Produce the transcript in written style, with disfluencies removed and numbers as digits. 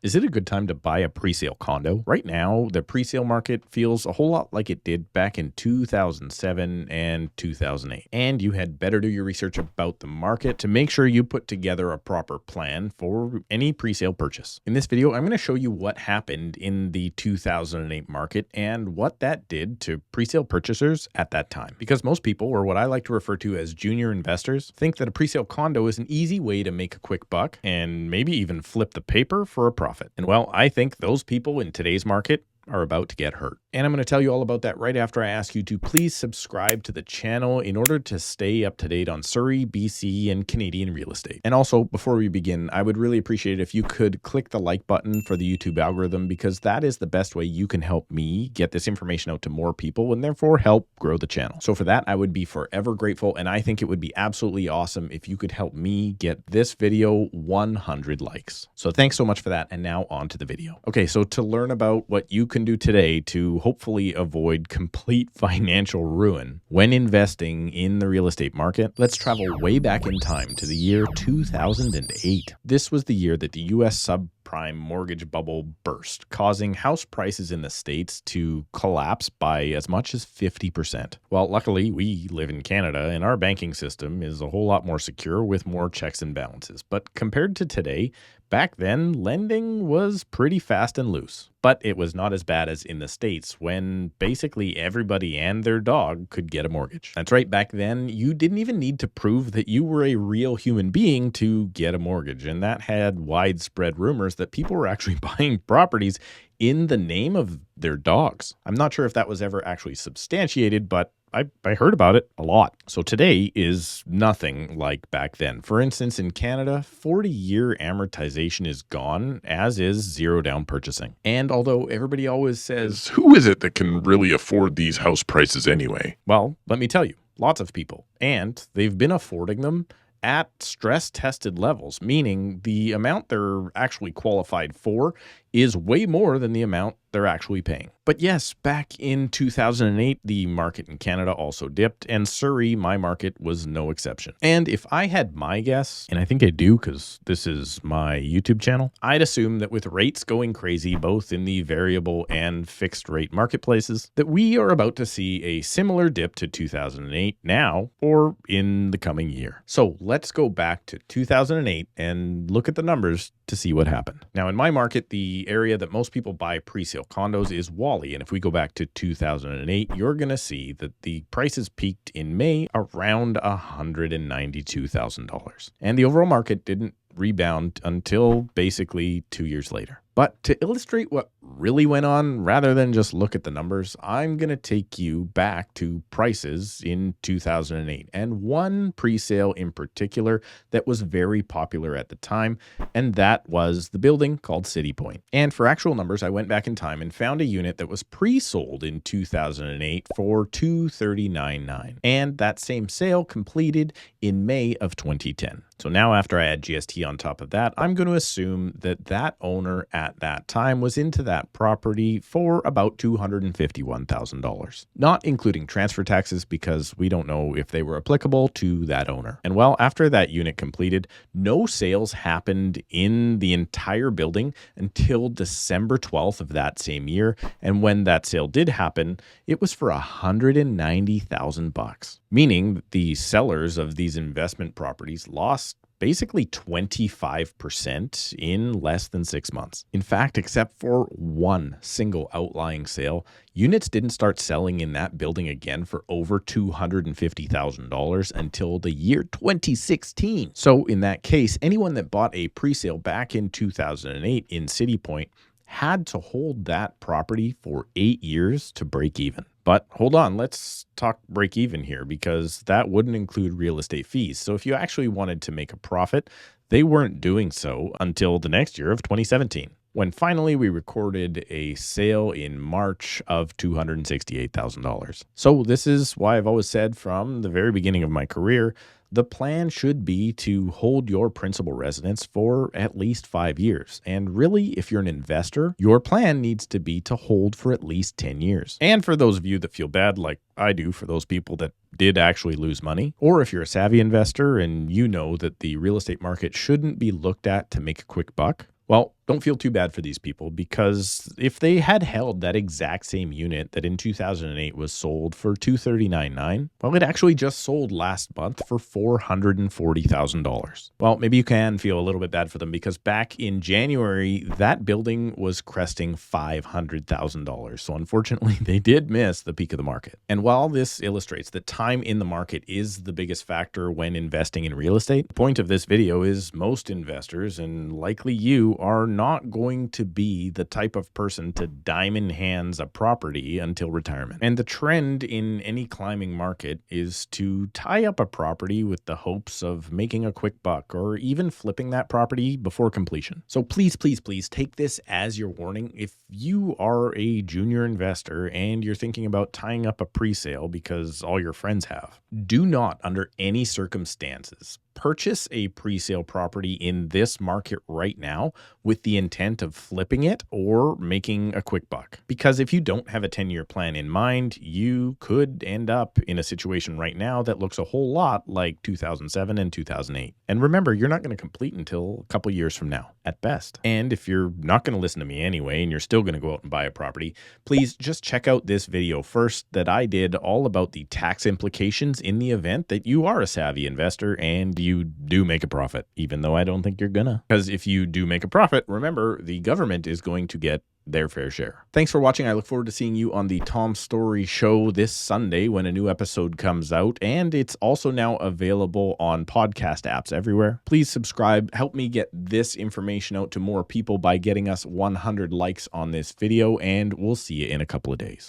Is it a good time to buy a pre-sale condo? Right now, the pre-sale market feels a whole lot like it did back in 2007 and 2008. And you had better do your research about the market to make sure you put together a proper plan for any pre-sale purchase. In this video, I'm going to show you what happened in the 2008 market and what that did to pre-sale purchasers at that time. Because most people, or what I like to refer to as junior investors, think that a pre-sale condo is an easy way to make a quick buck and maybe even flip the paper for a profit. And well, I think those people in today's market are about to get hurt. And I'm going to tell you all about that right after I ask you to please subscribe to the channel in order to stay up to date on Surrey, BC, and Canadian real estate. And also, before we begin, I would really appreciate it if you could click the like button for the YouTube algorithm, because that is the best way you can help me get this information out to more people and therefore help grow the channel. So for that, I would be forever grateful. And I think it would be absolutely awesome if you could help me get this video 100 likes. So thanks so much for that. And now on to the video. Okay, so to learn about what you can do today to hopefully avoid complete financial ruin when investing in the real estate market, let's travel way back in time to the year 2008. This was the year that the US subprime mortgage bubble burst, causing house prices in the States to collapse by as much as 50%. Well, luckily, we live in Canada and our banking system is a whole lot more secure with more checks and balances. But compared to today, back then, lending was pretty fast and loose. But it was not as bad as in the States when basically everybody and their dog could get a mortgage. That's right, back then, you didn't even need to prove that you were a real human being to get a mortgage. And that had widespread rumors that people were actually buying properties in the name of their dogs. I'm not sure if that was ever actually substantiated, but I heard about it a lot. So today is nothing like back then. For instance, in Canada, 40-year amortization is gone, as is zero down purchasing. And although everybody always says, who is it that can really afford these house prices anyway? Well, let me tell you, lots of people. And they've been affording them at stress-tested levels, meaning the amount they're actually qualified for is way more than the amount they're actually paying. But yes, back in 2008, the market in Canada also dipped, and Surrey, my market, was no exception. And if I had my guess, and I think I do because this is my YouTube channel, I'd assume that with rates going crazy, both in the variable and fixed rate marketplaces, that we are about to see a similar dip to 2008 now or in the coming year. So let's go back to 2008 and look at the numbers to see what happened. Now, in my market, the area that most people buy pre-sale condos is Wally. And if we go back to 2008, you're going to see that the prices peaked in May around $192,000. And the overall market didn't rebound until basically 2 years later. But to illustrate what really went on, rather than just look at the numbers, I'm going to take you back to prices in 2008 and one pre-sale in particular that was very popular at the time, and that was the building called City Point. And for actual numbers, I went back in time and found a unit that was pre-sold in 2008 for $239,900, and that same sale completed in May of 2010. So now after I add GST on top of that, I'm going to assume that that owner at that time was into that property for about $251,000, not including transfer taxes because we don't know if they were applicable to that owner. And well, after that unit completed, no sales happened in the entire building until December 12th of that same year. And when that sale did happen, it was for $190,000, meaning that the sellers of these investment properties lost basically 25% in less than 6 months. In fact, except for one single outlying sale, units didn't start selling in that building again for over $250,000 until the year 2016. So in that case, anyone that bought a pre-sale back in 2008 in City Point had to hold that property for 8 years to break even. But hold on, let's talk break even here because that wouldn't include real estate fees. So if you actually wanted to make a profit, they weren't doing so until the next year of 2017, when finally we recorded a sale in March of $268,000. So this is why I've always said from the very beginning of my career, the plan should be to hold your principal residence for at least 5 years. And really, if you're an investor, your plan needs to be to hold for at least 10 years. And for those of you that feel bad, like I do for those people that did actually lose money, or if you're a savvy investor and you know that the real estate market shouldn't be looked at to make a quick buck, well, don't feel too bad for these people, because if they had held that exact same unit that in 2008 was sold for $239,900, well, it actually just sold last month for $440,000. Well, maybe you can feel a little bit bad for them, because back in January, that building was cresting $500,000. So unfortunately, they did miss the peak of the market. And while this illustrates that time in the market is the biggest factor when investing in real estate, the point of this video is most investors, and likely you, are not going to be the type of person to diamond hands a property until retirement. And the trend in any climbing market is to tie up a property with the hopes of making a quick buck, or even flipping that property before completion. So please, please, please take this as your warning. If you are a junior investor and you're thinking about tying up a pre-sale because all your friends have, do not, under any circumstances, purchase a pre-sale property in this market right now with the intent of flipping it or making a quick buck. Because if you don't have a 10-year plan in mind, you could end up in a situation right now that looks a whole lot like 2007 and 2008. And remember, you're not going to complete until a couple years from now, at best. And if you're not going to listen to me anyway, and you're still going to go out and buy a property, please just check out this video first that I did all about the tax implications in the event that you are a savvy investor and you do make a profit, even though I don't think you're gonna. Because if you do make a profit, remember, the government is going to get their fair share. Thanks for watching. I look forward to seeing you on the Tom Story Show this Sunday when a new episode comes out, and it's also now available on podcast apps everywhere. Please subscribe. Help me get this information out to more people by getting us 100 likes on this video, and we'll see you in a couple of days.